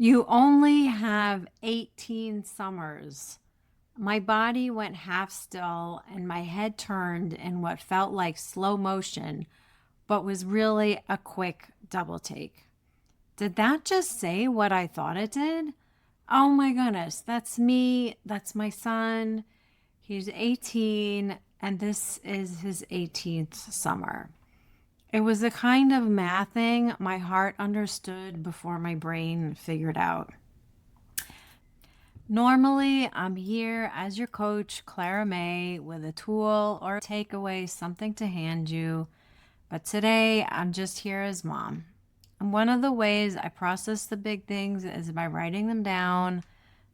You only have 18 summers. My body went half still and my head turned in what felt like slow motion, but was really a quick double take. Did that just say what I thought it did? Oh my goodness, that's me. That's my son. He's 18 and this is his 18th summer. It was the kind of mathing my heart understood before my brain figured out. Normally, I'm here as your coach, Clara May, with a tool or a takeaway, something to hand you. But today, I'm just here as mom. And one of the ways I process the big things is by writing them down.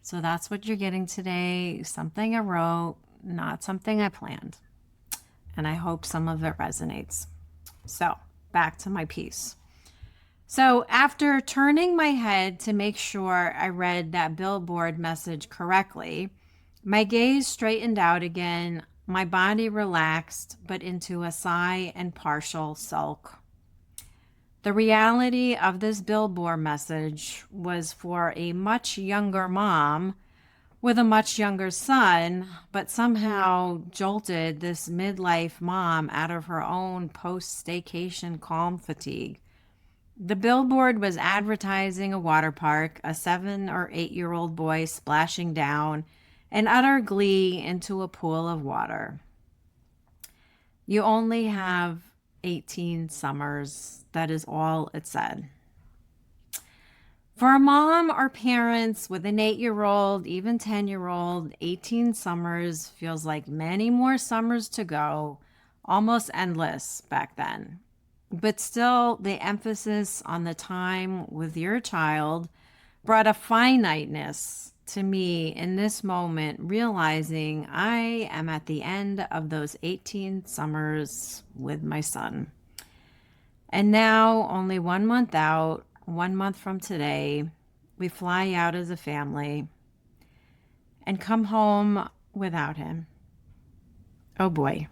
So that's what you're getting today, something I wrote, not something I planned. And I hope some of it resonates. So, back to my piece. So, after turning my head to make sure I read that billboard message correctly, my gaze straightened out again, my body relaxed, but into a sigh and partial sulk. The reality of this billboard message was for a much younger mom with a much younger son, but somehow jolted this midlife mom out of her own post staycation calm fatigue. The billboard was advertising a water park, a 7 or 8 year old boy splashing down in utter glee into a pool of water. You only have 18 summers. That is all it said. For a mom or parents with an 8 year old, even 10-year-old, 18 summers feels like many more summers to go, almost endless back then. But still, the emphasis on the time with your child brought a finiteness to me in this moment, realizing I am at the end of those 18 summers with my son. And now, only 1 month out, 1 month from today, we fly out as a family and come home without him. Oh boy.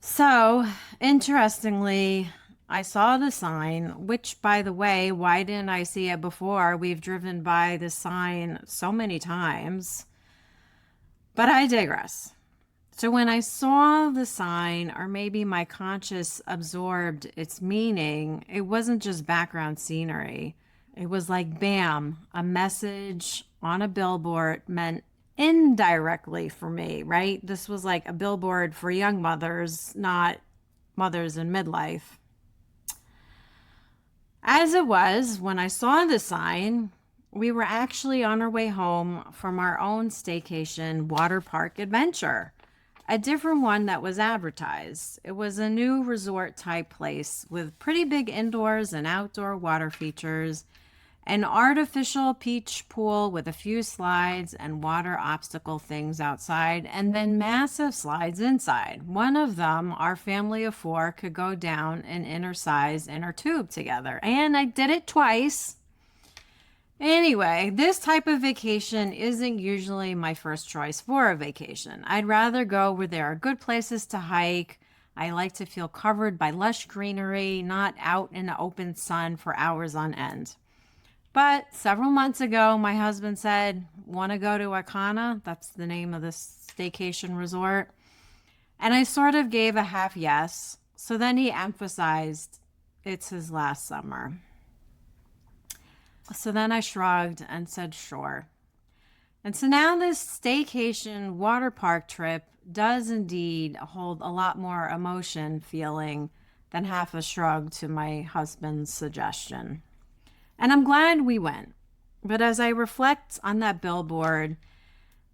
So, interestingly, I saw the sign, which, by the way, why didn't I see it before? We've driven by the sign so many times. But I digress. So, when I saw the sign, or maybe my conscious absorbed its meaning, it wasn't just background scenery. It was like, bam, a message on a billboard meant indirectly for me, right? This was like a billboard for young mothers, not mothers in midlife. As it was, when I saw the sign, we were actually on our way home from our own staycation water park adventure, a different one that was advertised. It was a new resort type place with pretty big indoors and outdoor water features, an artificial peach pool with a few slides and water obstacle things outside, and then massive slides inside. One of them, our family of four, could go down an inner size inner tube together. And I did it twice. Anyway, this type of vacation isn't usually my first choice for a vacation. I'd rather go where there are good places to hike. I like to feel covered by lush greenery, not out in the open sun for hours on end. But several months ago, my husband said, want to go to Icona? That's the name of this staycation resort. And I sort of gave a half yes. So then he emphasized it's his last summer. So then I shrugged and said, sure. And so now this staycation water park trip does indeed hold a lot more emotion feeling than half a shrug to my husband's suggestion. And I'm glad we went. But as I reflect on that billboard,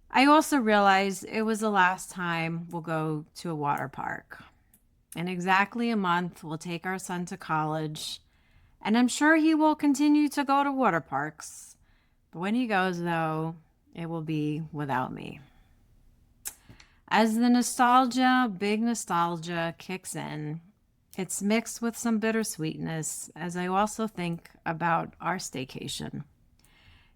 I also realized it was the last time we'll go to a water park. In exactly a month, we'll take our son to college. And I'm sure he will continue to go to water parks. But when he goes, though, it will be without me. As the nostalgia, big nostalgia, kicks in, it's mixed with some bittersweetness as I also think about our staycation.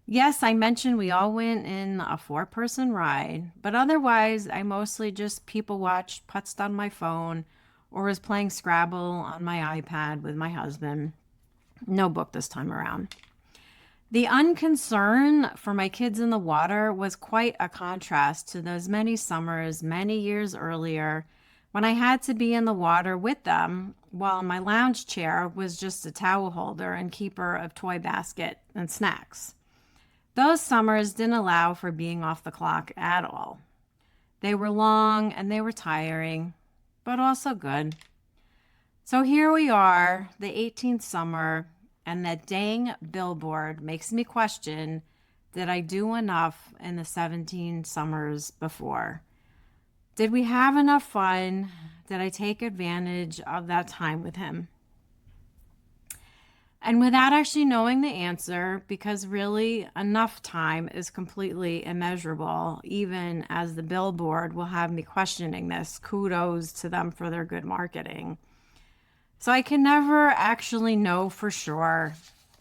Yes, I mentioned we all went in a 4-person ride, but otherwise I mostly just people watched, putzed on my phone, or was playing Scrabble on my iPad with my husband. No book this time around. The unconcern for my kids in the water was quite a contrast to those many summers, many years earlier, when I had to be in the water with them while my lounge chair was just a towel holder and keeper of toy basket and snacks. Those summers didn't allow for being off the clock at all. They were long and they were tiring, but also good. So here we are, the 18th summer, and that dang billboard makes me question, did I do enough in the 17 summers before? Did we have enough fun? Did I take advantage of that time with him? And without actually knowing the answer, because really enough time is completely immeasurable, even as the billboard will have me questioning this. Kudos to them for their good marketing. So I can never actually know for sure,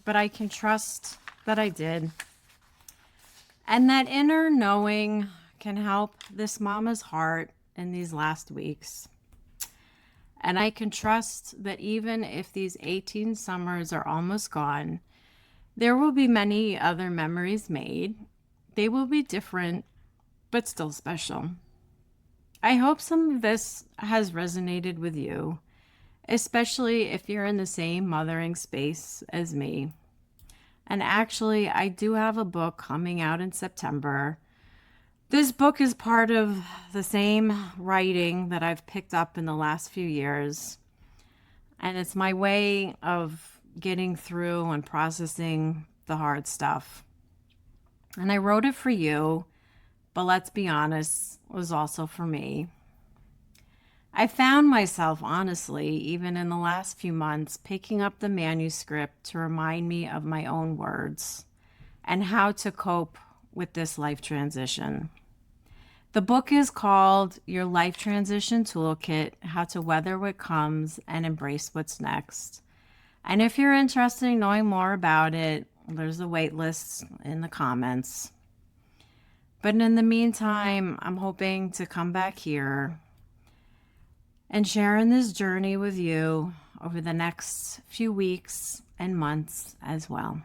but I can trust that I did. And that inner knowing can help this mama's heart in these last weeks. And I can trust that even if these 18 summers are almost gone, there will be many other memories made. They will be different, but still special. I hope some of this has resonated with you, especially if you're in the same mothering space as me. And actually, I do have a book coming out in September. This book is part of the same writing that I've picked up in the last few years. And it's my way of getting through and processing the hard stuff. And I wrote it for you, but let's be honest, it was also for me. I found myself, honestly, even in the last few months, picking up the manuscript to remind me of my own words and how to cope with this life transition. The book is called Your Life Transition Toolkit, How to Weather What Comes and Embrace What's Next. And if you're interested in knowing more about it, there's a wait list in the comments. But in the meantime, I'm hoping to come back here and sharing this journey with you over the next few weeks and months as well.